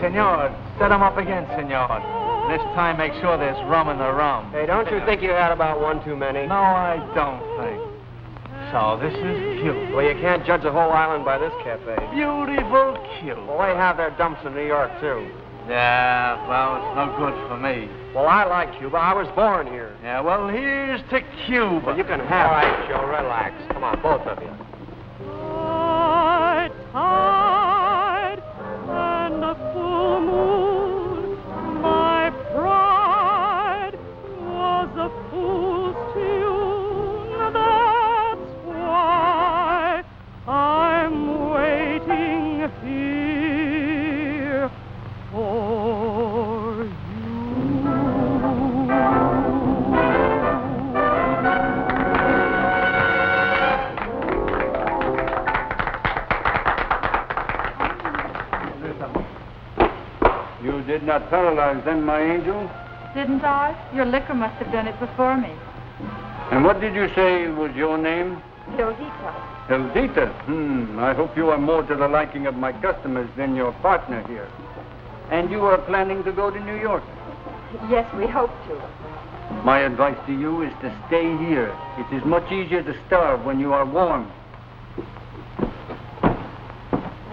Senor, set them up again, senor. This time, make sure there's rum in the rum. Hey, don't you think you had about one too many? No, I don't think. So, this is Cuba. Well, you can't judge the whole island by this cafe. Beautiful Cuba. Well, they have their dumps in New York, too. Yeah, well, it's no good for me. Well, I like Cuba. I was born here. Yeah, well, here's to Cuba. Well, you can have it. All right, Joe, relax. Come on, both of you. Tide and a full moon, my pride was a fool's tune. That's why I'm waiting here for you. You did not paralyze them, my angel? Didn't I? Your liquor must have done it before me. And what did you say was your name? Hildita. Hildita? I hope you are more to the liking of my customers than your partner here. And you are planning to go to New York? Yes, we hope to. My advice to you is to stay here. It is much easier to starve when you are warm.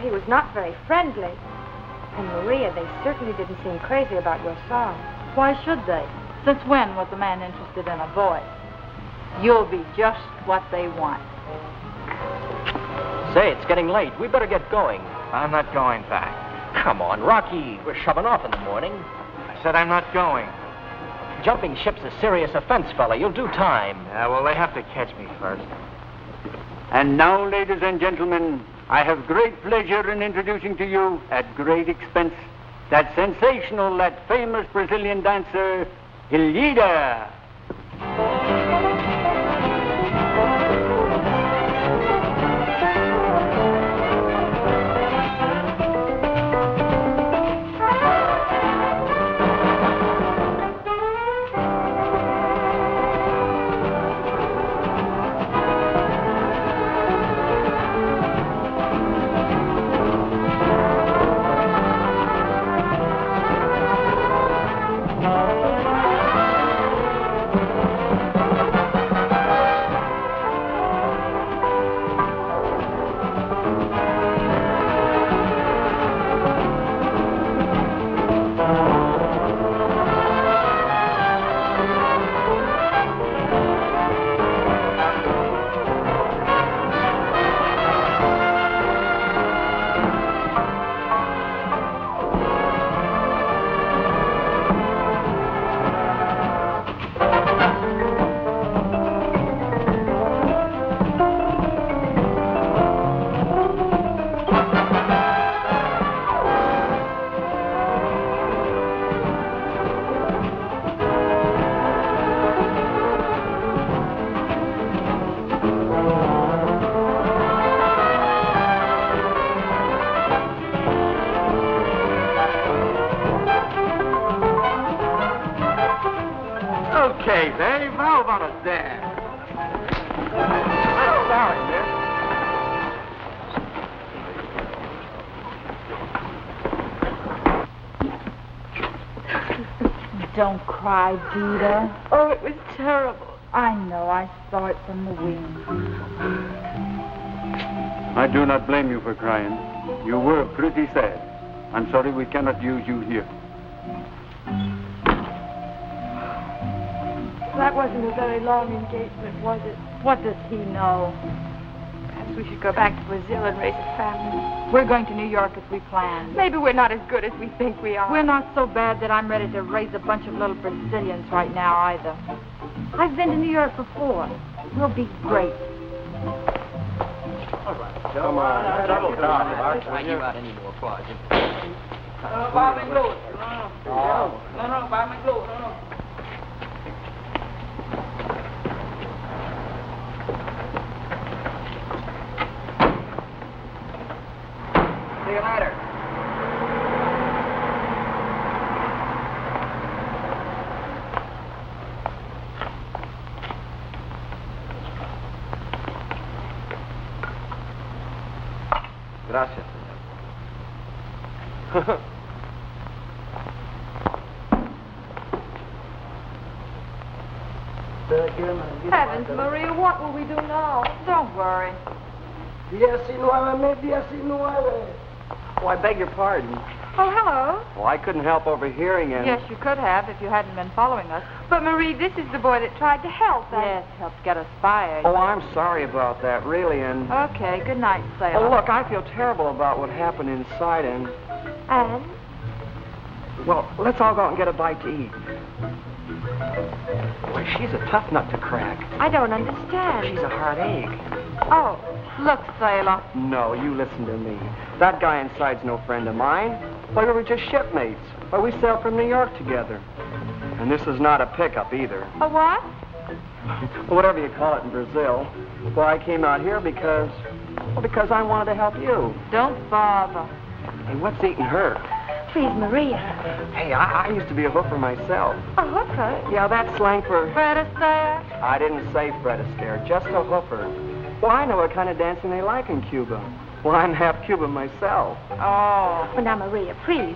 He was not very friendly. And Maria, they certainly didn't seem crazy about your song. Why should they? Since when was a man interested in a voice? You'll be just what they want. Say, it's getting late. We better get going. I'm not going back. Come on, Rocky. We're shoving off in the morning. I said I'm not going. Jumping ship's a serious offense, fella. You'll do time. Yeah, well, they have to catch me first. And now, ladies and gentlemen, I have great pleasure in introducing to you, at great expense, that sensational, that famous Brazilian dancer, Hildita. almost there. Sorry, miss. Don't cry, Dita. Oh, it was terrible. I know. I saw it from the wing. I do not blame you for crying. You were pretty sad. I'm sorry we cannot use you here. That wasn't a very long engagement, was it? What does he know? Perhaps we should go back to Brazil and raise a family. We're going to New York as we planned. Maybe we're not as good as we think we are. We're not so bad that I'm ready to raise a bunch of little Brazilians right now, either. I've been to New York before. We'll be great. Come on. Double down. I give out any more applause. See you later. Gracias, señor. Heavens, Maria, what will we do now? Don't worry. 19, Oh, I beg your pardon. Oh, hello. Well, I couldn't help overhearing and... Yes, you could have if you hadn't been following us. But, Marie, this is the boy that tried to help us. Yes, helped get us fired. Oh, I'm sorry about that, really, and... Okay, good night, sailor. Oh, look, I feel terrible about what happened inside, and... And? Well, let's all go out and get a bite to eat. Boy, she's a tough nut to crack. I don't understand. She's a hard egg. Oh. Look, sailor. No, you listen to me. That guy inside's no friend of mine. Why, we were just shipmates. Why, we sailed from New York together. And this is not a pickup, either. A what? Well, whatever you call it in Brazil. Well, I came out here because I wanted to help you. Don't bother. Hey, what's eating her? Please, Maria. Hey, I used to be a hooker myself. A hooker? Yeah, that's slang for... Fred Astaire? I didn't say Fred Astaire, just a hooker. Well, I know what kind of dancing they like in Cuba. Well, I'm half Cuban myself. Oh. Well, now, Maria, please.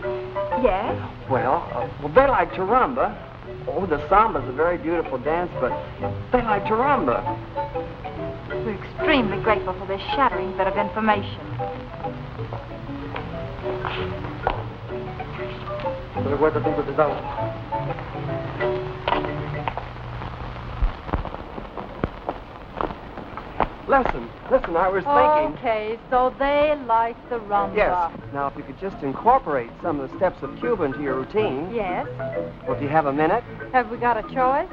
Yes? Well, they like Sarumba. Oh, the samba's a very beautiful dance, but they like Sarumba. We're extremely grateful for this shattering bit of information. Listen, I was thinking... Okay, so they like the rumba. Yes. Now, if you could just incorporate some of the steps of Cuba into your routine. Yes. Well, do you have a minute? Have we got a choice?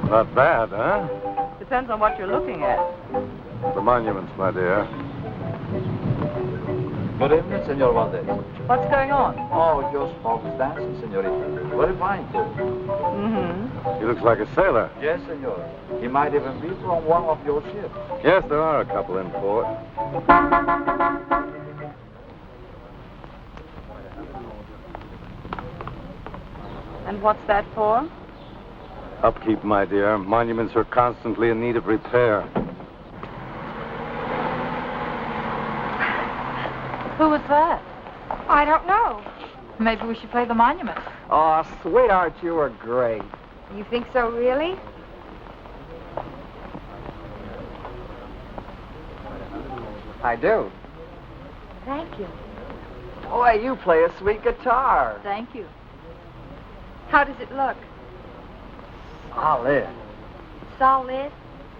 Not bad, huh? Depends on what you're looking at. The monuments, my dear. Good evening, Senor Valdez. What's going on? Oh, just folks dancing, senorita. Very fine, too. Mm-hmm. He looks like a sailor. Yes, senor. He might even be from one of your ships. Yes, there are a couple in port. And what's that for? Upkeep, my dear. Monuments are constantly in need of repair. Who was that? I don't know. Maybe we should play the monument. Oh, sweetheart, you were great. You think so, really? I do. Thank you. Boy, you play a sweet guitar. Thank you. How does it look? Solid. Solid?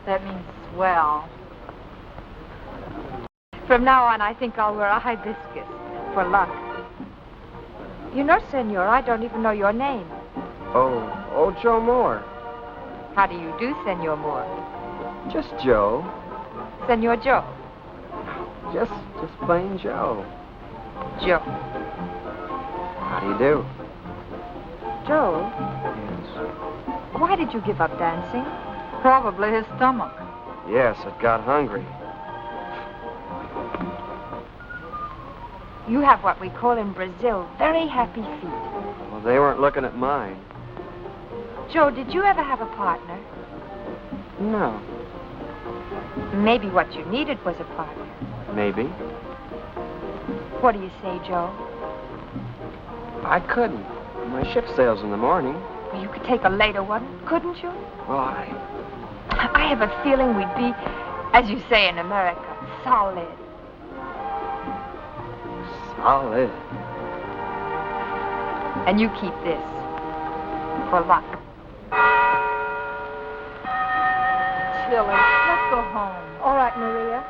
That means swell. From now on, I think I'll wear a hibiscus for luck. You know, senor, I don't even know your name. Oh, Joe Moore. How do you do, Senor Moore? Just Joe. Senor Joe. Just plain Joe. Joe. How do you do? Joe, Yes. why did you give up dancing? Probably his stomach. Yes, it got hungry. You have what we call in Brazil very happy feet. Well, they weren't looking at mine. Joe, did you ever have a partner? No. Maybe what you needed was a partner. Maybe. What do you say, Joe? I couldn't. My ship sails in the morning. Well, you could take a later one, couldn't you? Well, I have a feeling we'd be, as you say in America, solid. Solid. And you keep this for luck. Chilly. Let's go home. All right, Maria.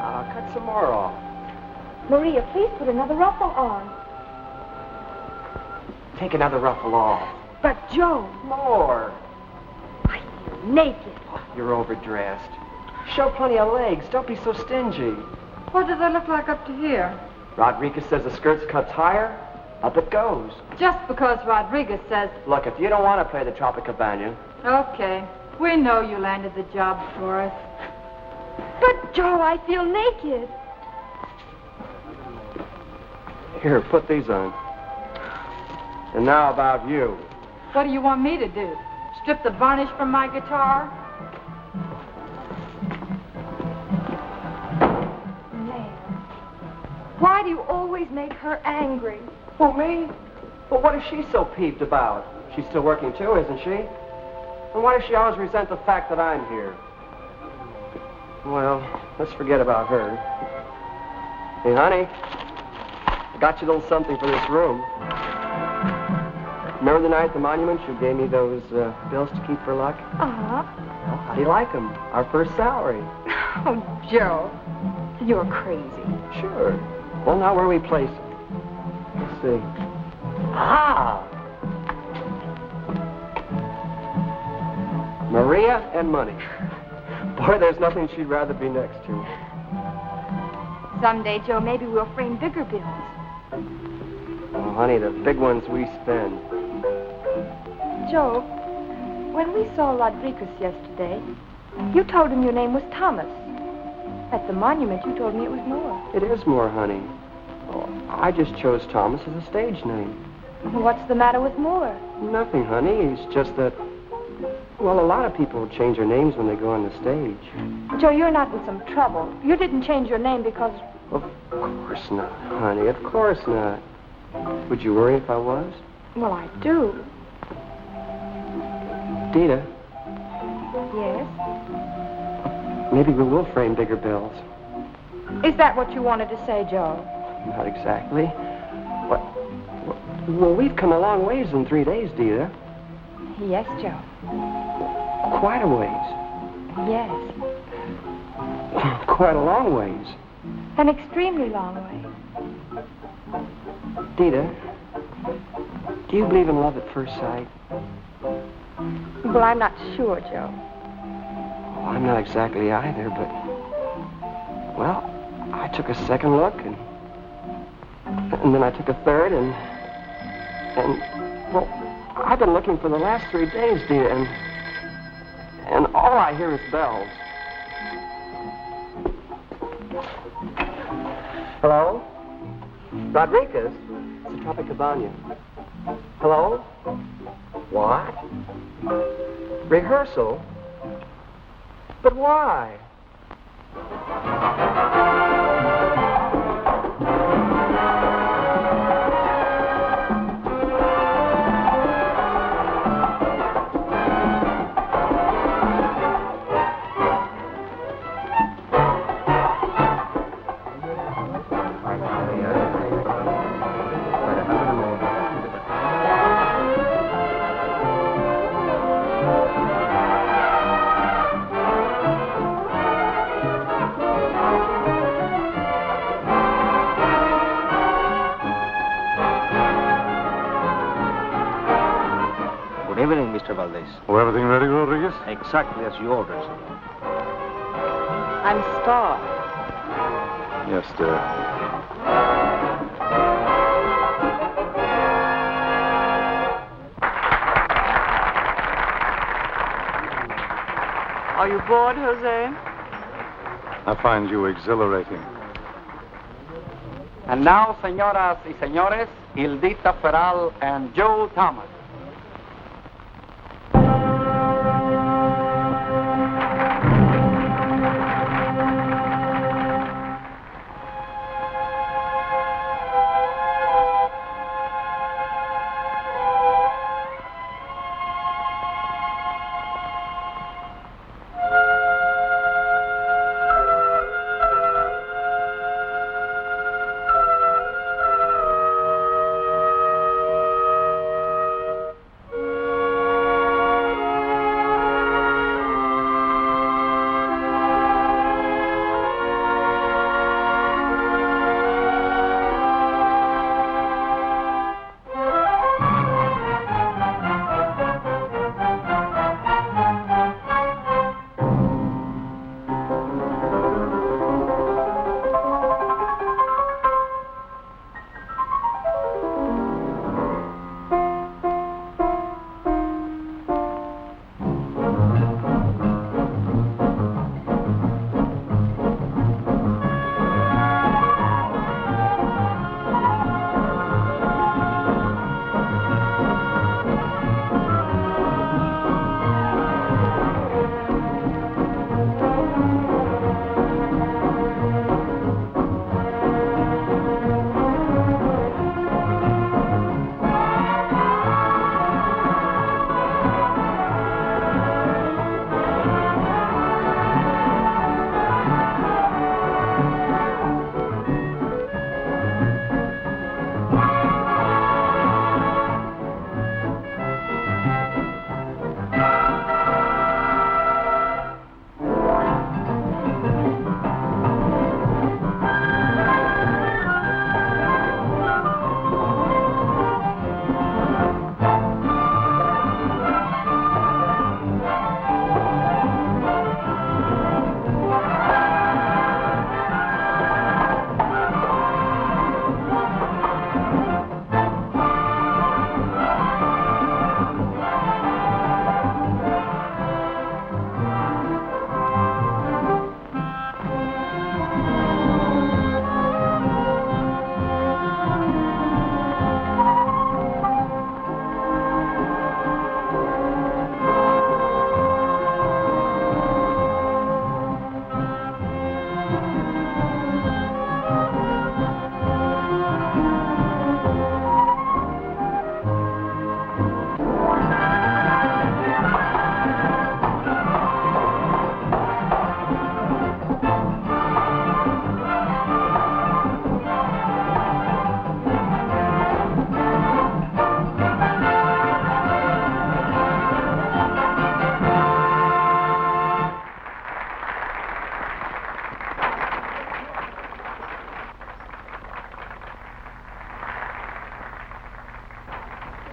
I'll cut some more off. Maria, please put another ruffle on. Take another ruffle off. But, Joe, More. I feel naked. You're overdressed. Show plenty of legs. Don't be so stingy. What do they look like up to here? Rodriguez says the skirt's cut higher. Up it goes. Just because Rodriguez says, Look, if you don't want to play the Tropicabana, okay, we know you landed the job for us. But, Joe, I feel naked. here, put these on. And now about you. What do you want me to do? Strip the varnish from my guitar? Mayor, why do you always make her angry? Well, me? Well, what is she so peeved about? She's still working too, isn't she? And why does she always resent the fact that I'm here? Well, let's forget about her. Hey, honey, I got you a little something for this room. Remember the night at the monument you gave me those bills to keep for luck? Uh-huh. Well, how do you like them? Our first salary. Oh, Joe, you're crazy. Sure. Well, now where do we place them? Let's see. Ah! Maria and money. Boy, there's nothing she'd rather be next to. Someday, Joe, maybe we'll frame bigger bills. Oh, honey, the big ones we spend. Joe, when we saw Rodriguez yesterday, you told him your name was Thomas. At the monument, you told me it was Moore. It is more, honey. Oh, I just chose Thomas as a stage name. What's the matter with Moore? Nothing, honey. It's just that, well, a lot of people change their names when they go on the stage. Joe, you're not in some trouble. You didn't change your name because... Of course not, honey. Of course not. Would you worry if I was? Well, I do. Dita, Yes? maybe we will frame bigger bills. Is that what you wanted to say, Joe? Not exactly. What? Well, we've come a long ways in 3 days, Dita. Yes, Joe. Quite a ways. Yes. Quite a long ways. An extremely long way. Dita, do you believe in love at first sight? Well, I'm not sure, Joe. Oh, I'm not exactly either, but... Well, I took a second look, and then I took a third, and... Well, I've been looking for the last 3 days, Dita, and all I hear is bells. Hello? Rodriguez? Is it Copacabana. Hello? What? Rehearsal? But why? Good evening, Mr. Valdez. Oh, everything ready, Rodriguez? Exactly as you ordered, senor. I'm starved. Yes, dear. Are you bored, Jose? I find you exhilarating. And now, señoras y señores, Hildita Ferral and Joe Thomas.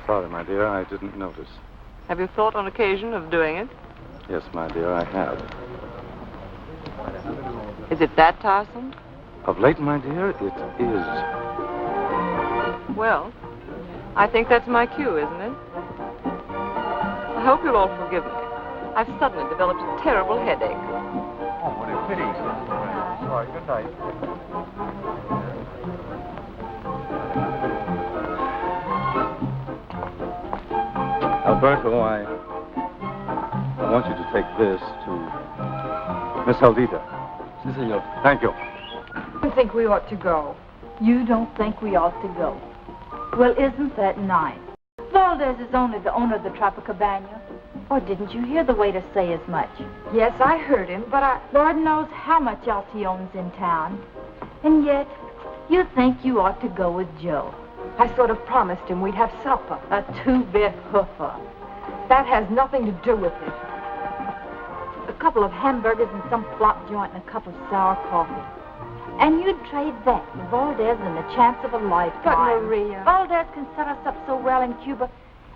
Sorry, my dear, I didn't notice. Have you thought on occasion of doing it? Yes, my dear, I have. Is it that tiresome? Of late, my dear, it is. Well, I think that's my cue, isn't it? I hope you'll all forgive me. I've suddenly developed a terrible headache. Oh, what a pity. Sorry, good night. Roberto, I want you to take this to Miss Aldita. Si, senor. Thank you. I think we ought to go. You don't think we ought to go? Well, isn't that nice? Valdez is only the owner of the Tropicabana. Or didn't you hear the waiter say as much? Yes, I heard him, but Lord knows how much else he owns in town. And yet, you think you ought to go with Joe. I sort of promised him we'd have supper. A two-bit hoofer. That has nothing to do with it. A couple of hamburgers and some flop joint and a cup of sour coffee. And you'd trade that for Valdez and the chance of a lifetime. But Maria... Valdez can set us up so well in Cuba,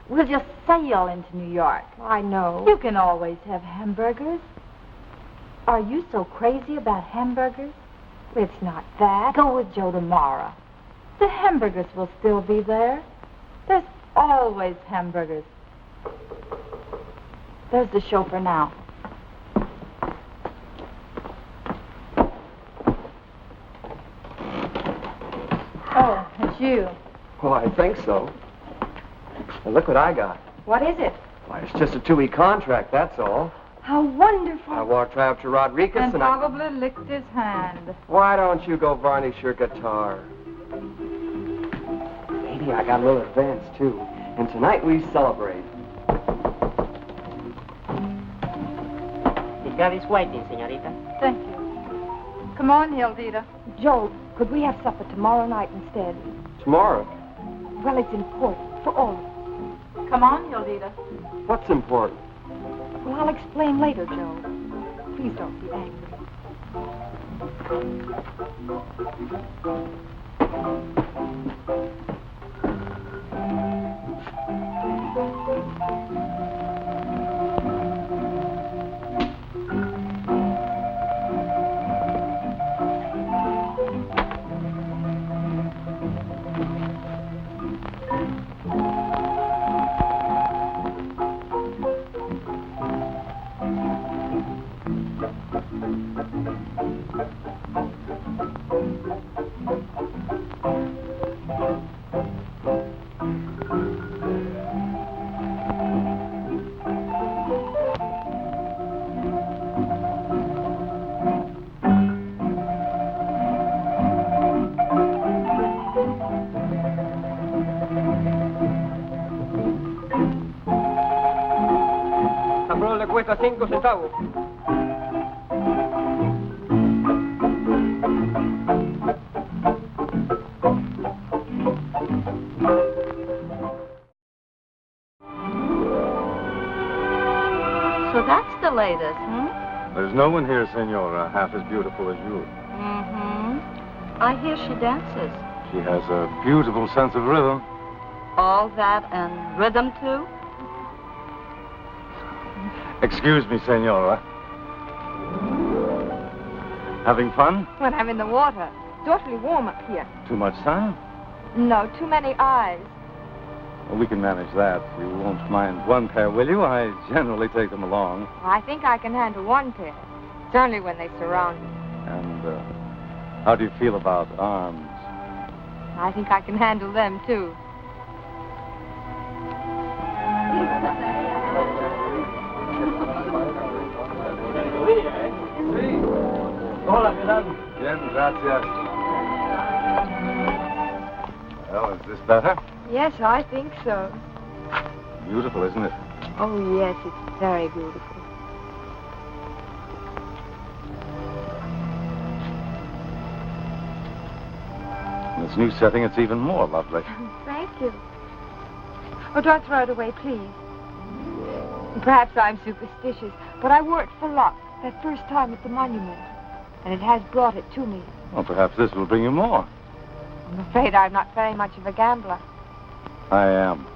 we'll just sail into New York. I know. You can always have hamburgers. Are you so crazy about hamburgers? It's not that. Go with Joe tomorrow. The hamburgers will still be there. There's always hamburgers. There's the chauffeur now. Oh, it's you. Well, I think so. Well, look what I got. What is it? Why, it's just a 2-week contract, that's all. How wonderful. I walked right up to Rodriguez And and probably licked his hand. Why don't you go varnish your guitar? Maybe I got a little advance, too. And tonight we celebrate. The car is waiting, señorita. Thank you. Come on, Hildita. Joe, could we have supper tomorrow night instead? Tomorrow? Well, it's important for all of us. Come on, Hildita. What's important? Well, I'll explain later, Joe. Please don't be angry. Le cuesta 5 centavos. So that's the latest, There's no one here, Senora, half as beautiful as you. I hear she dances. She has a beautiful sense of rhythm. All that and rhythm, too? Excuse me, Senora. Having fun? When I'm in the water. It's awfully warm up here. Too much time? No, too many eyes. Well, we can manage that. You won't mind one pair, will you? I generally take them along. I think I can handle one pair. Certainly when they surround me. And how do you feel about arms? I think I can handle them, too. Hola, ¿qué tal? Bien, gracias. Well, is this better? Yes, I think so. Beautiful, isn't it? Oh, yes, it's very beautiful. In this new setting, it's even more lovely. Thank you. Oh, don't throw it away, please. Perhaps I'm superstitious, but I wore it for luck that first time at the monument. And it has brought it to me. Well, perhaps this will bring you more. I'm afraid I'm not very much of a gambler. I am.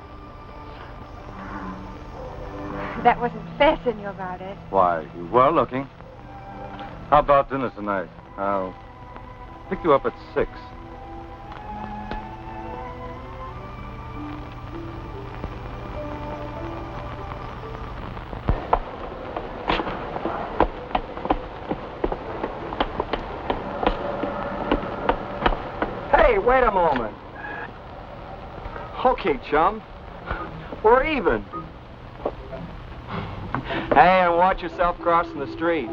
That wasn't fair, Senor Valdez. Why, you were looking. How about dinner tonight? I'll pick you up at 6. Hey, wait a moment. Okay, chum. We're even. Hey, and watch yourself crossing the street.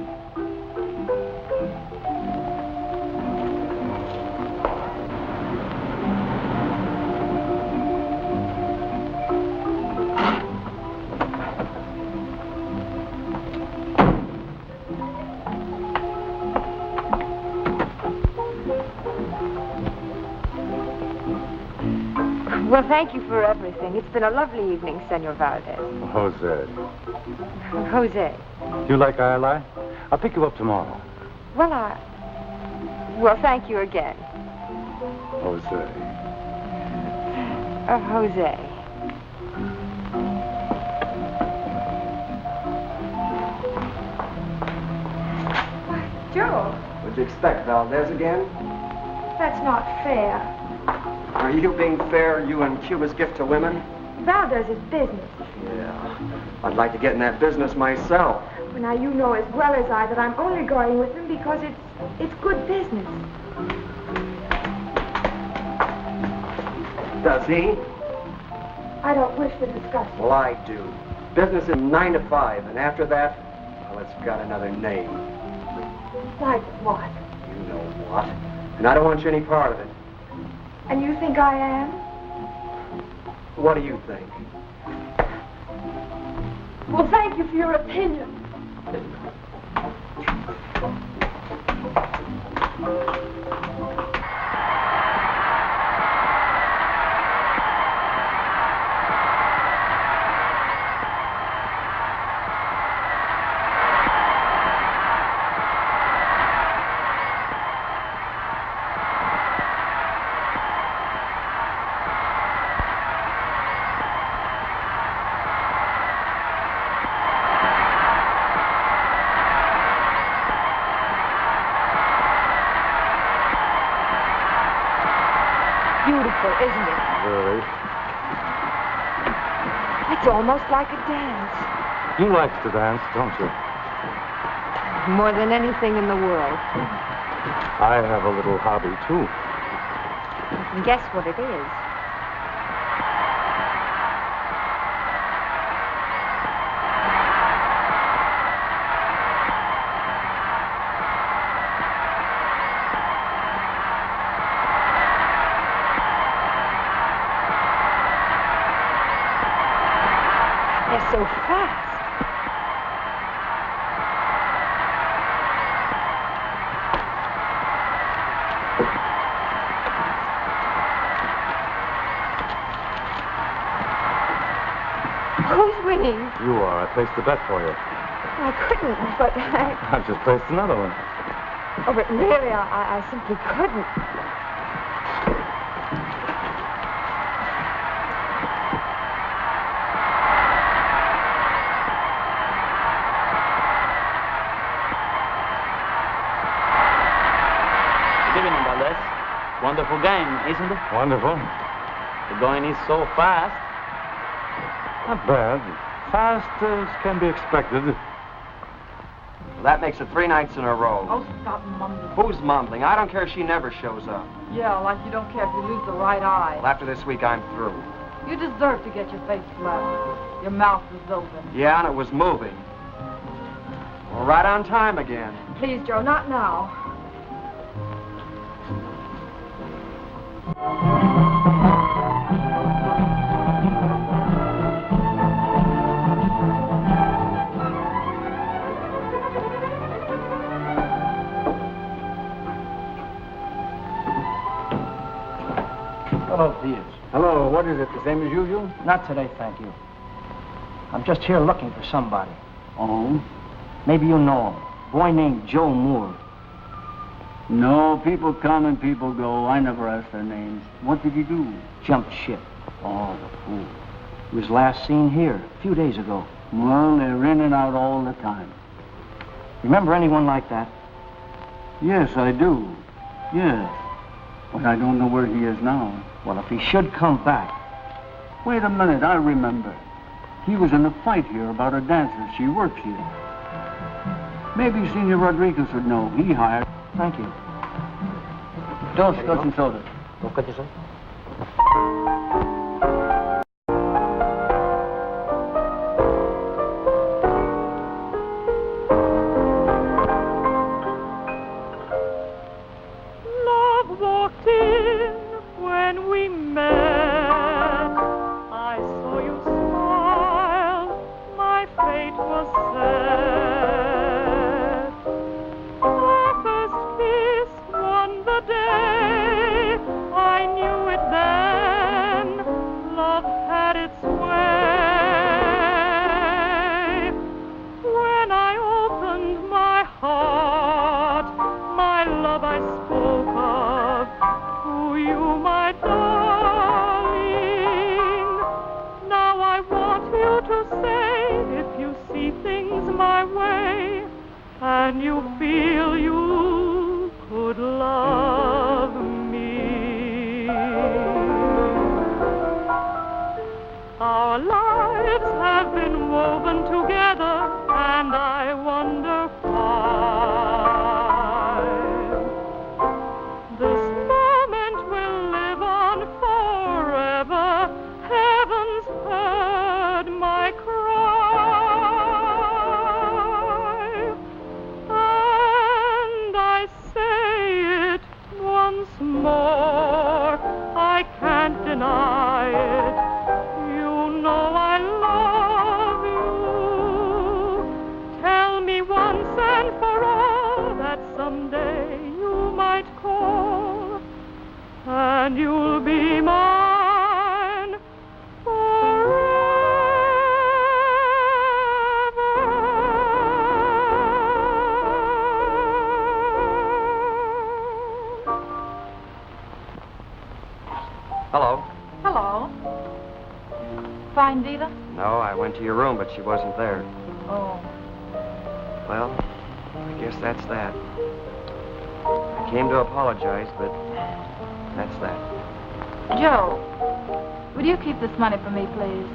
Well, thank you for everything. It's been a lovely evening, Senor Valdez. Jose. Jose. Do you like jai-alai? I'll pick you up tomorrow. Well, thank you again. Jose. Jose. Joe, What'd you expect, Valdez again? that's not fair. Are you being fair, you and Cuba's gift to women? Valdez is business. Yeah. I'd like to get in that business myself. Well, now, you know as well as I that I'm only going with him because it's good business. Does he? I don't wish to discuss it. Well, I do. Business is 9 to 5, and after that, well, it's got another name. Like what? You know what? And I don't want you any part of it. And you think I am? What do you think? Well, thank you for your opinion. Beautiful, isn't it? Very. It's almost like a dance. You like to dance, don't you? More than anything in the world. I have a little hobby, too. I can guess what it is. They're so fast. Who's winning? You are. I placed a bet for you. I couldn't, but I've just placed another one. Oh, but really, I simply couldn't. Good evening, Valdez. Wonderful game, isn't it? Wonderful. The going is so fast. Not bad. Fast as can be expected. Well, that makes it 3 nights in a row. Oh, stop mumbling. Who's mumbling? I don't care if she never shows up. Yeah, like you don't care if you lose the right eye. Well, after this week, I'm through. You deserve to get your face slapped. Your mouth was open. Yeah, and it was moving. Well, right on time again. Please, Joe, not now. Hello, Diaz. Hello, what is it, the same as usual? Not today, thank you. I'm just here looking for somebody. Oh? Maybe you know him. Boy named Joe Moore. No, people come and people go. I never asked their names. What did he do? Jumped ship. Oh, the fool. He was last seen here a few days ago. Well, they're in and out all the time. Remember anyone like that? Yes, I do. Yes. But I don't know where he is now. Well, if he should come back. Wait a minute, I remember. He was in a fight here about a dancer. She works here. Maybe Senor Rodriguez would know. He hired. Thank you. Dos Scotch and soda. feel you could love me. Our lives have been woven together, and I wonder why. This moment will live on forever. Heaven's heard my cry, and I say it once more. I can't deny it. You know I love you. Tell me once and for all that someday you might call, and you'll be mine forever. Hello. Hello. Find Dita? No, I went to your room, but she wasn't there. Oh. Well, I guess that's that. I came to apologize, but that's that. Joe, would you keep this money for me, please?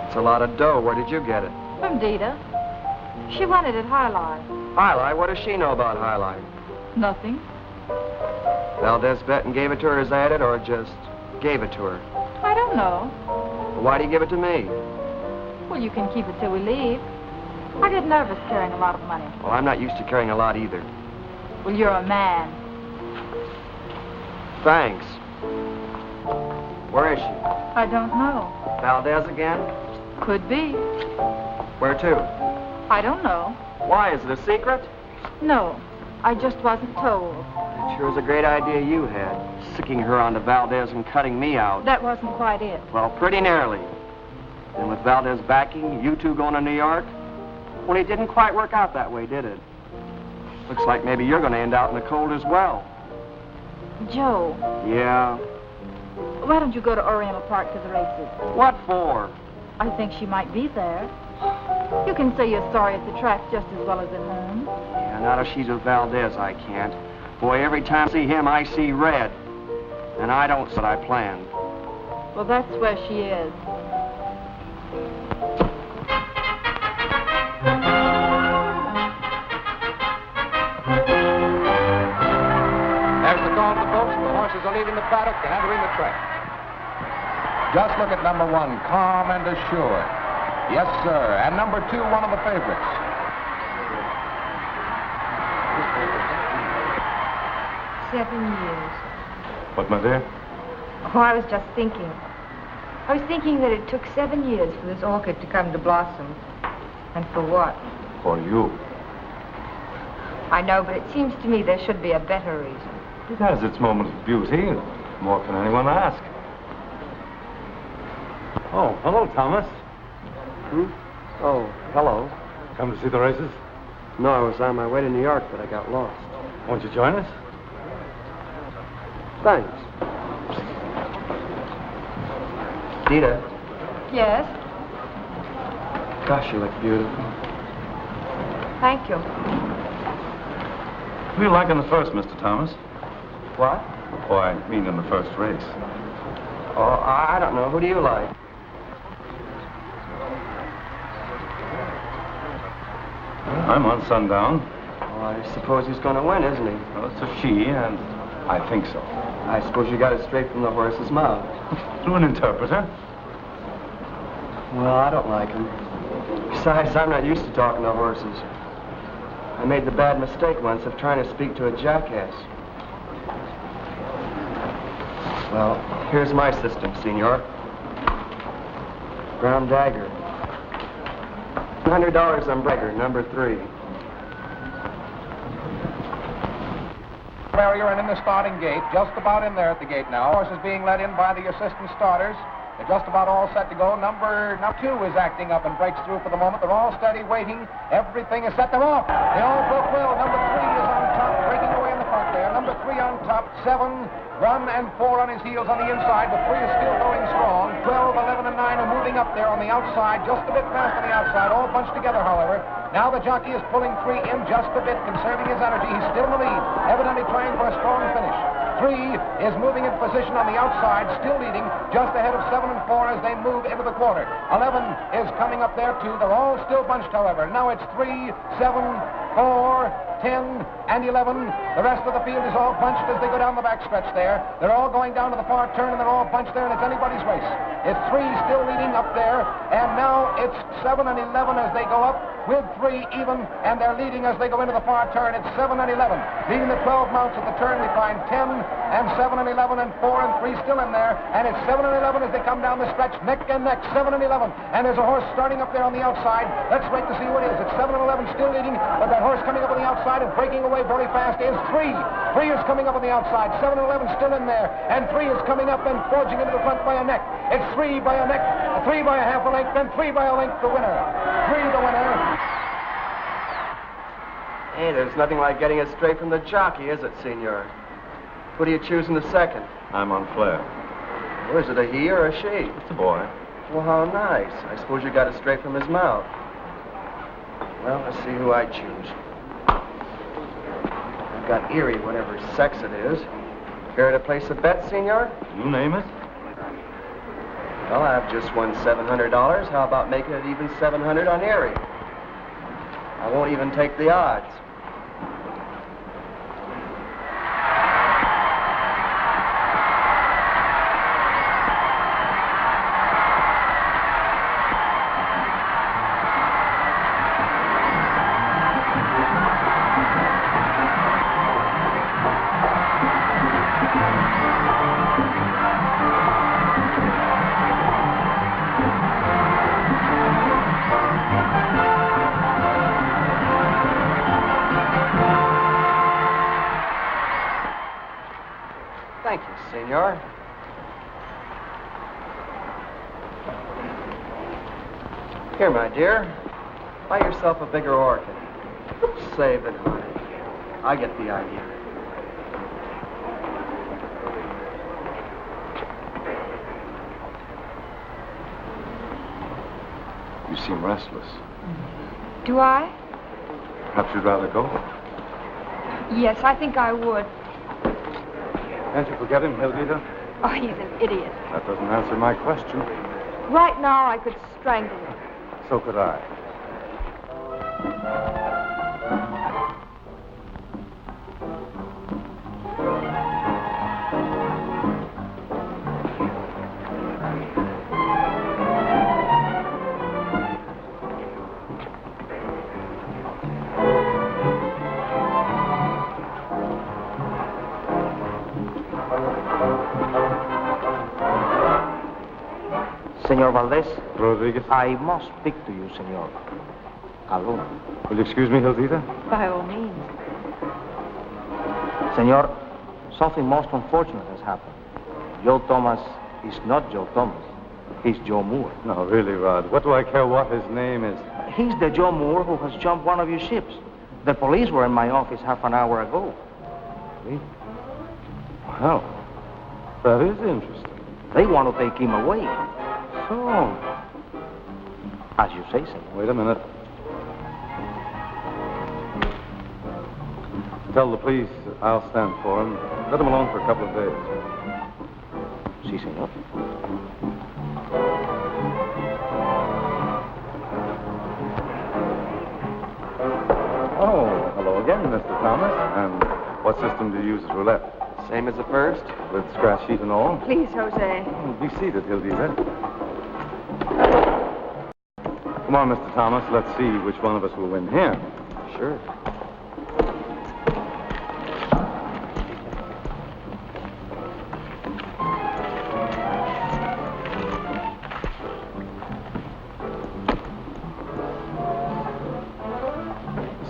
It's a lot of dough. Where did you get it? From Dita. She wanted it highlight. Highlight? What does she know about highlight? Nothing. Valdez bet and gave it to her as added, or just gave it to her? I don't know. Well, why do you give it to me? Well, you can keep it till we leave. I get nervous carrying a lot of money. Well, I'm not used to carrying a lot either. Well, you're a man. Thanks. Where is she? I don't know. Valdez again? Could be. Where to? I don't know. Why? Is it a secret? No, I just wasn't told. It sure is a great idea you had, sicking her onto Valdez and cutting me out. That wasn't quite it. Well, pretty nearly. And with Valdez backing, you two going to New York? Well, it didn't quite work out that way, did it? Looks like maybe you're going to end out in the cold as well. Joe. Yeah? Why don't you go to Oriental Park to the races? What for? I think she might be there. You can say you're sorry at the track just as well as at home. Yeah, not if she's with Valdez, I can't. Boy, every time I see him, I see red. And I don't what I planned. Well, that's where she is. There's the call to the folks. The horses are leaving the paddock and entering the track. Just look at number 1, Calm and Assured. Yes, sir. And number 2, one of the favorites. Seven years. What, my dear? Oh, I was just thinking. I was thinking that it took 7 years for this orchid to come to blossom. And for what? For you. I know, but it seems to me there should be a better reason. It has its moment of beauty. More can anyone ask? Oh, hello, Thomas. Oh, hello. Come to see the races? No, I was on my way to New York, but I got lost. Won't you join us? Thanks. Dita. Yes? Gosh, you look beautiful. Thank you. Who do you like in the first, Mr. Thomas? What? Oh, I mean in the first race. Oh, I don't know. Who do you like? I'm on Sundown. Oh, I suppose he's going to win, isn't he? Well, it's a she, and I think so. I suppose you got it straight from the horse's mouth. Through an interpreter? Well, I don't like him. Besides, I'm not used to talking to horses. I made the bad mistake once of trying to speak to a jackass. Well, here's my system, senor. Brown dagger. $100 on breaker, number 3. Barrier and in the starting gate, just about in there at the gate now. Horses being led in by the assistant starters. They're just about all set to go. Number 2 is acting up and breaks through for the moment. They're all steady, waiting. Everything is set. They're off. They all broke well. Number 3 is on top, breaking away in the front there. Number 3 on top, 7, run and 4 on his heels on the inside. The 3 is still going strong. 12, 11, and 9 are moving up there on the outside, just a bit fast on the outside. All bunched together, however. Now the jockey is pulling 3 in just a bit, conserving his energy. He's still in the lead, evidently trying for a strong finish. 3 is moving in position on the outside, still leading, just ahead of 7 and 4 as they move into the quarter. 11 is coming up there too. They're all still bunched, however. Now it's 3, 7, 4, 10, and 11. The rest of the field is all bunched as they go down the backstretch there. They're all going down to the far turn, and they're all bunched there, and it's anybody's race. It's 3 still leading up there, and now it's 7 and 11 as they go up, with 3 even, and they're leading as they go into the far turn. It's 7 and 11. Leading the 12 mounts at the turn, we find 10 and 7 and 11 and 4 and 3 still in there, and it's 7 and 11 as they come down the stretch, neck and neck, 7 and 11. And there's a horse starting up there on the outside. Let's wait to see who it is. It's 7 and 11 still leading, but that horse coming up on the outside and breaking away very fast is 3. 3 is coming up on the outside, 7 and 11 still in there, and 3 is coming up and forging into the front by a neck. It's 3 by a neck, 3 by a half a length, and 3 by a length the winner. 3 the winner. Hey, there's nothing like getting it straight from the jockey, is it, Senor? Who do you choose in the second? I'm on Flair. Well, is it a he or a she? It's a boy. Well, how nice. I suppose you got it straight from his mouth. Well, let's see who I choose. I've got Erie, whatever sex it is. Care to place a bet, Senor? You name it. Well, I've just won $700. How about making it even 700 on Erie? I won't even take the odds. Thank you, Senor. Here, my dear. Buy yourself a bigger orchid. Save it, honey. I get the idea. You seem restless. Do I? Perhaps you'd rather go. Yes, I think I would. Can't you forget him, Hilda? Oh, he's an idiot. That doesn't answer my question. Right now, I could strangle him. So could I. Senor Valdez? Rodriguez? I must speak to you, senor. Alone. Will you excuse me, Hildita? By all means. Senor, something most unfortunate has happened. Joe Thomas is not Joe Thomas. He's Joe Moore. No, really, Rod. What do I care what his name is? He's the Joe Moore who has jumped one of your ships. The police were in my office half an hour ago. Really? Well, that is interesting. They want to take him away. So, as you say, senor. wait a minute. Tell the police I'll stand for him. Let him alone for a couple of days. Si, senor. Oh, hello again, Mr. Thomas. And what system do you use as roulette? Same as the first? With scratch sheet and all? Please, Jose. Oh, be seated, Hildita. Come on, Mr. Thomas. Let's see which one of us will win here. Sure.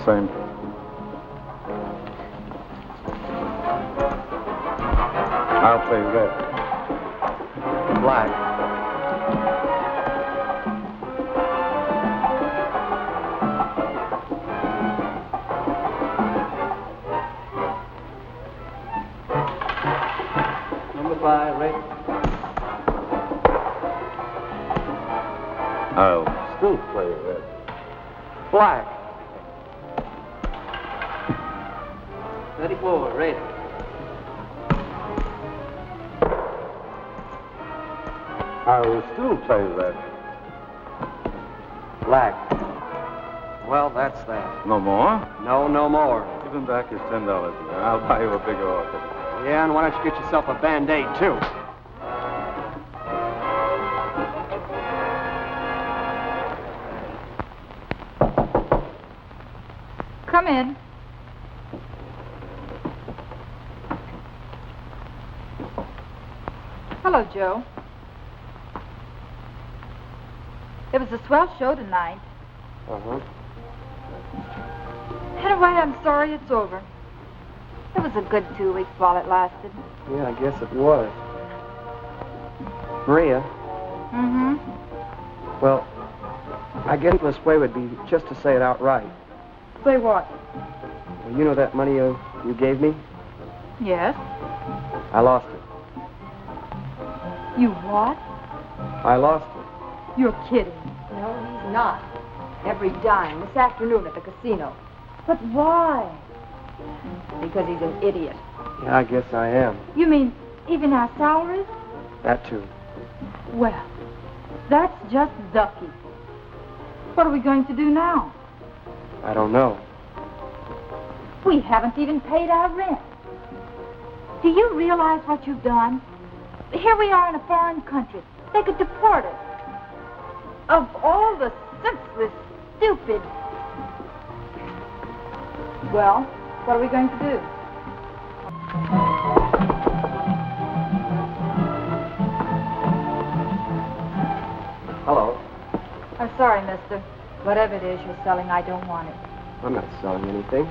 Same. I'll play red. Black. Number 5, red. I'll still play red. Black. 34, ready. I will still play that. Black. Well, that's that. No more? No, no more. Give him back his $10 again. I'll buy you a bigger orchid. Yeah, and why don't you get yourself a Band-Aid, too? Come in. Hello, Joe. It was a swell show tonight. Uh-huh. Anyway, I'm sorry it's over. It was a good 2 weeks while it lasted. Yeah, I guess it was. Maria, Mm-hmm. well, I guess the simplest way would be just to say it outright. Say what? Well, you know that money you gave me? Yes. I lost it. You what? I lost it. You're kidding. No, he's not. Every dime this afternoon at the casino. But why? Because he's an idiot. Yeah, I guess I am. You mean even our salaries? That, too. Well, that's just ducky. What are we going to do now? I don't know. We haven't even paid our rent. Do you realize what you've done? Here we are in a foreign country. They could deport us. Of all the senseless, stupid... Well, what are we going to do? Hello. I'm sorry, mister. Whatever it is you're selling, I don't want it. I'm not selling anything.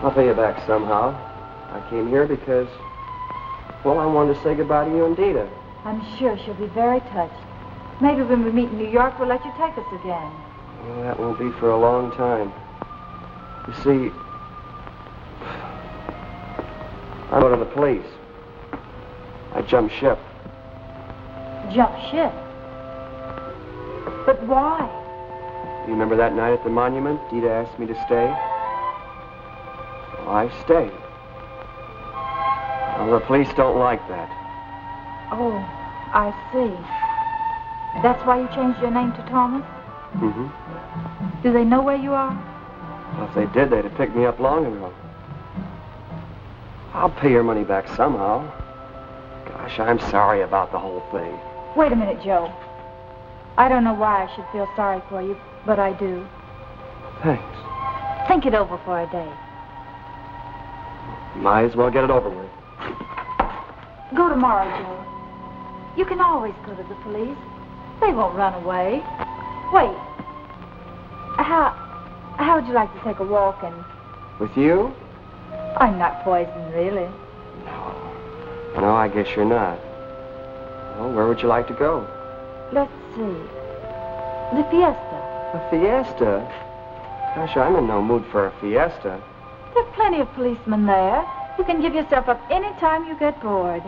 I'll pay you back somehow. I came here because, well, I wanted to say goodbye to you and Dita. I'm sure she'll be very touched. Maybe when we meet in New York, we'll let you take us again. Well, that won't be for a long time. You see, I go to the police. I jumped ship. Jump ship? But why? You remember that night at the monument? Dita asked me to stay. So I stayed. Well, the police don't like that. Oh, I see. That's why you changed your name to Thomas? Mm-hmm. Do they know where you are? Well, if they did, they'd have picked me up long ago. I'll pay your money back somehow. Gosh, I'm sorry about the whole thing. Wait a minute, Joe. I don't know why I should feel sorry for you, but I do. Thanks. Think it over for a day. Might as well get it over with. Go tomorrow, Joe. You can always go to the police. They won't run away. Wait. How would you like to take a walk and... With you? I'm not poisoned, really. No, I guess you're not. Well, where would you like to go? Let's see. The fiesta. A fiesta? Gosh, I'm in no mood for a fiesta. There are plenty of policemen there. You can give yourself up any time you get bored.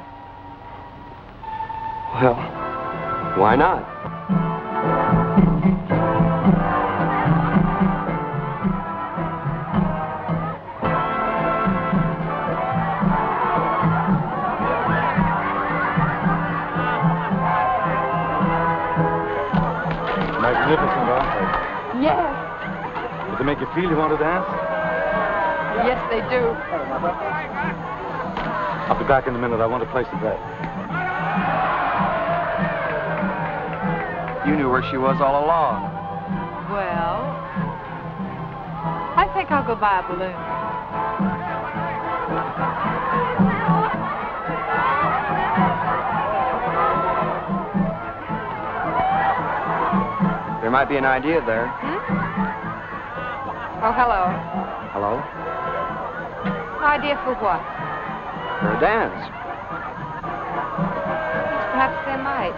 Well, why not? Magnificent, aren't Yes. they? Did they make you feel you wanted to dance? Yes, they do. I'll be back in a minute. I want a place to bed. You knew where she was all along. Well, I think I'll go buy a balloon. There might be an idea there. Oh, hello. Hello? Idea for what? For a dance. Perhaps there might.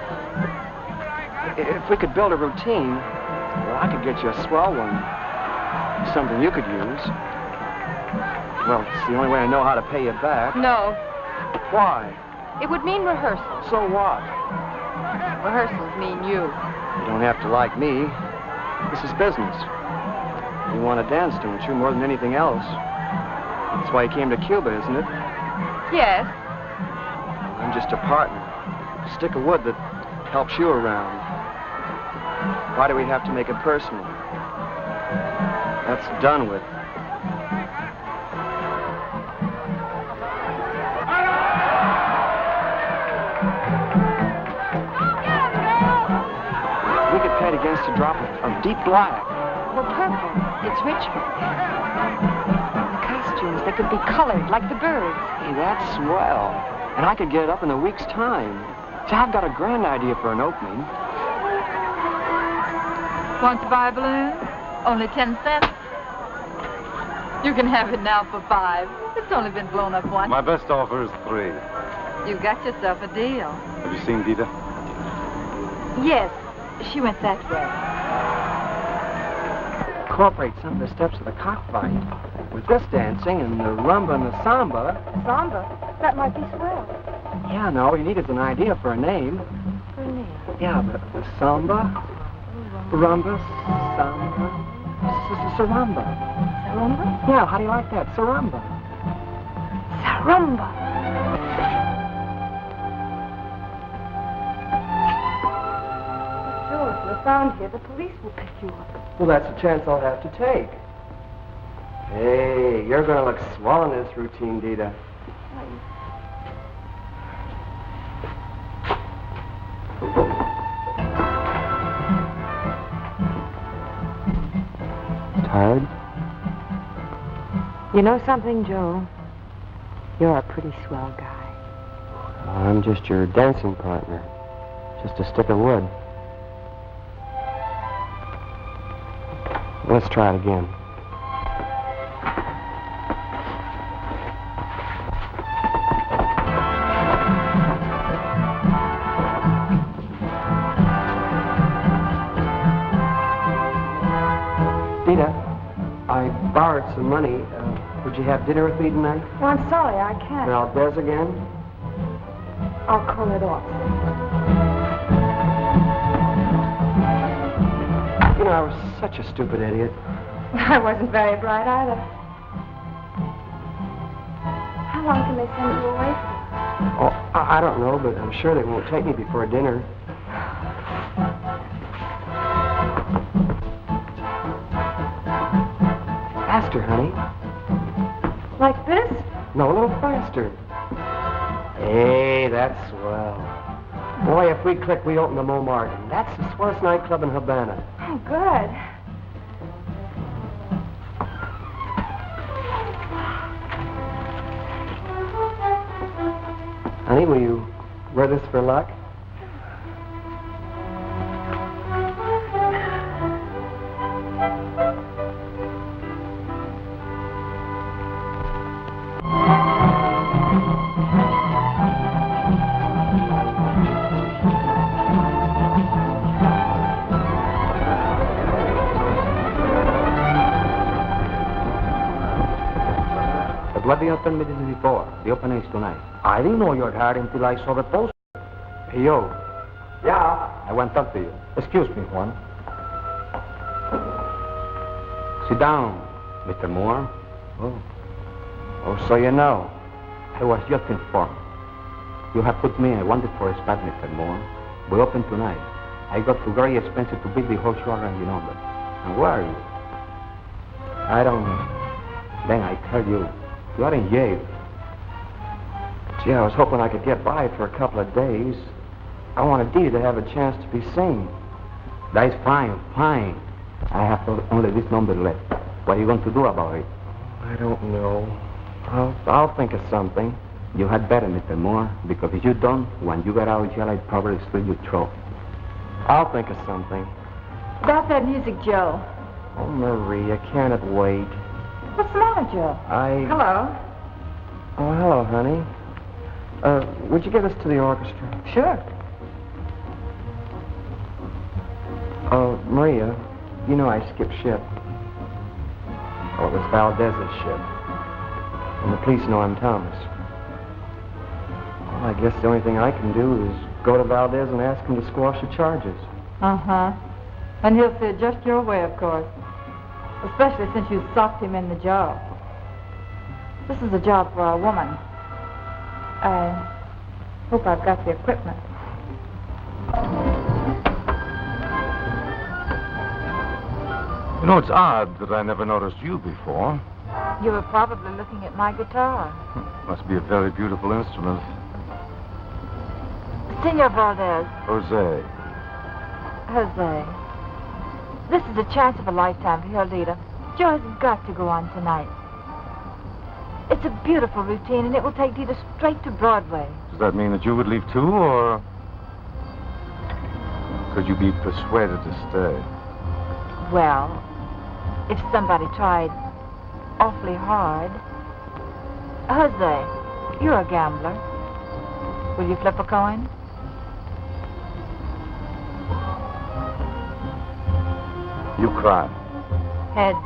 If we could build a routine, well, I could get you a swell one. Something you could use. Well, it's the only way I know how to pay you back. No. Why? It would mean rehearsal. So what? Rehearsals mean you. You don't have to like me. This is business. You want to dance, don't you, more than anything else? That's why you came to Cuba, isn't it? Yes. I'm just a partner. A stick of wood that helps you around. Why do we have to make it personal? That's done with. We could pay against a drop of deep black. Well, purple. It's Richmond. The costumes, they could be colored like the birds. Hey, that's swell. And I could get it up in a week's time. See, I've got a grand idea for an opening. Want to buy a balloon? Only 10 cents. You can have it now for 5. It's only been blown up once. My best offer is 3. You got yourself a deal. Have you seen Dita? Yes, she went that way. Incorporate some of the steps of the cockfight with this dancing and the rumba and the samba. Samba? That might be swell. Yeah, no, all you need is an idea for a name. For a name? Yeah, the samba, rumba, samba, sarumba. Sarumba? Yeah, how do you like that? Sarumba. Sarumba. Joe, if you're found here, the police will pick you up. Well, that's a chance I'll have to take. Hey, you're gonna look swell in this routine, Dita. Tired? You know something, Joe? You're a pretty swell guy. I'm just your dancing partner. Just a stick of wood. Let's try it again. Dita, I borrowed some money. Would you have dinner with me tonight? Well, I'm sorry, I can't. Valdez again? I'll call it off. You know, I was such a stupid idiot. I wasn't very bright either. How long can they send you away for? Oh, I don't know, but I'm sure they won't take me before dinner. Faster, honey. Like this? No, a little faster. Hey, that's swell. Boy, if we click, we open the Mo Martin. That's the swellest nightclub in Havana. Oh, good. Honey, will you wear this for luck? What do you tell me this is before? The opening is tonight. I didn't know you were hired until I saw the post. Hey, yo. Yeah? I want to talk to you. Excuse me, Juan. Sit down, Mr. Moore. Oh, so you know. I was just informed. You have put me in a wanted for a spot, Mr. Moore. We open tonight. I got too very expensive to build the whole show around, you know, but... And where are you? I don't know. Then I tell you, you are in jail. Gee, I was hoping I could get by for a couple of days. I wanted Dee to have a chance to be seen. That is fine. I have only this number left. What are you going to do about it? I don't know. I'll think of something. You had better, Mr. Moore, because if you don't, when you get out of jail, I'd probably steal your trophy. I'll think of something. About that music, Joe. Oh, Maria, can't it wait? What's the matter, Joe? Hello. Oh, hello, honey. Would you get us to the orchestra? Sure. Maria, you know I skipped ship. Oh, it was Valdez's ship. And the police know I'm Thomas. Well, I guess the only thing I can do is go to Valdez and ask him to squash the charges. Uh-huh. And he'll see it just your way, of course. Especially since you socked him in the job. This is a job for a woman. I hope I've got the equipment. You know, it's odd that I never noticed you before. You were probably looking at my guitar. Must be a very beautiful instrument. Senor Valdez. Jose. Jose. This is a chance of a lifetime for your leader. Joe has got to go on tonight. It's a beautiful routine, and it will take Dita straight to Broadway. Does that mean that you would leave too, or could you be persuaded to stay? Well, if somebody tried awfully hard. Jose, you're a gambler. Will you flip a coin? You cry. Heads.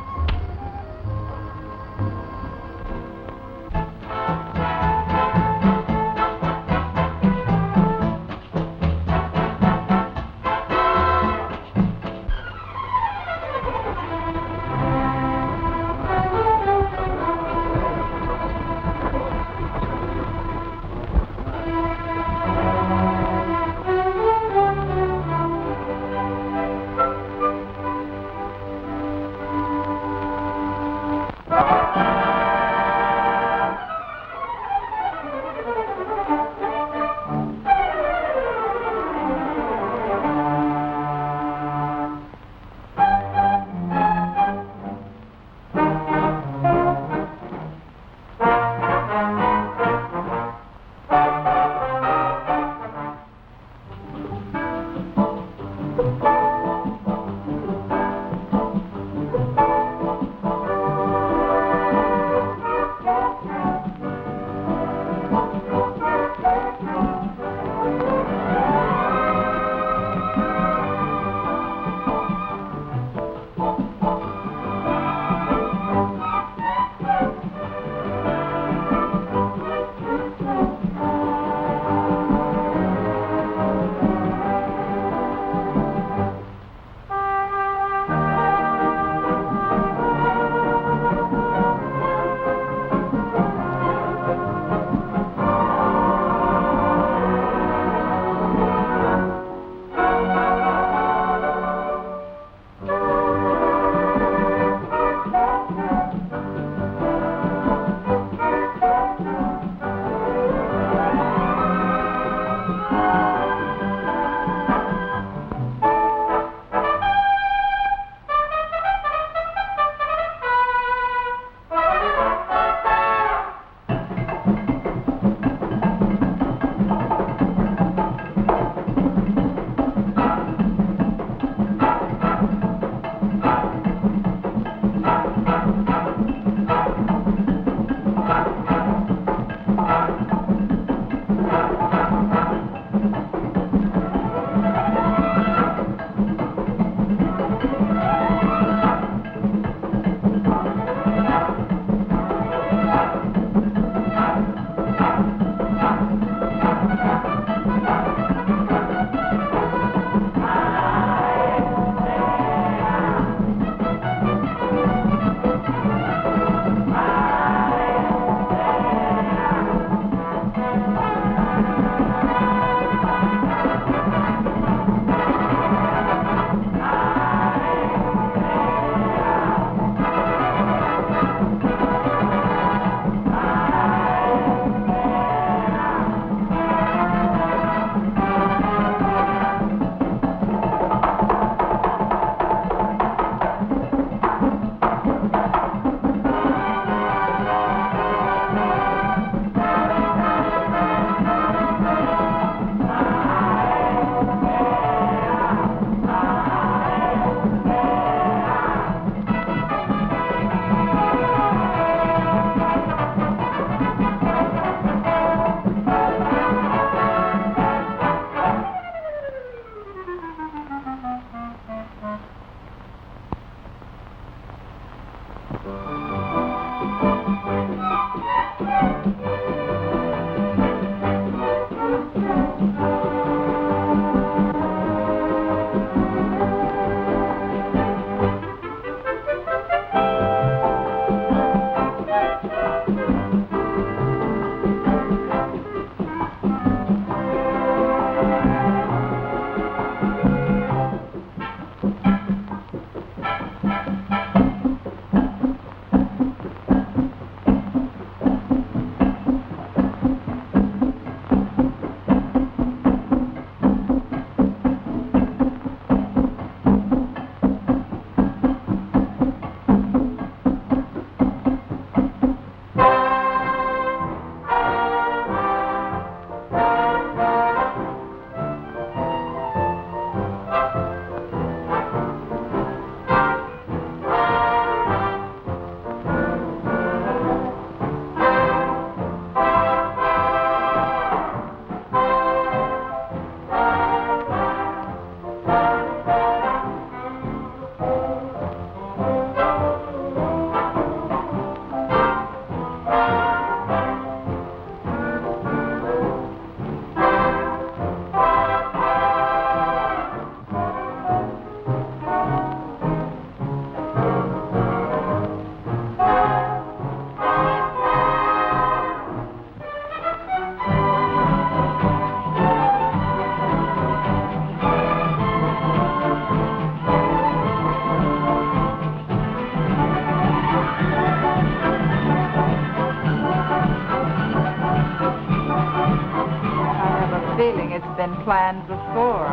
feeling it's been planned before.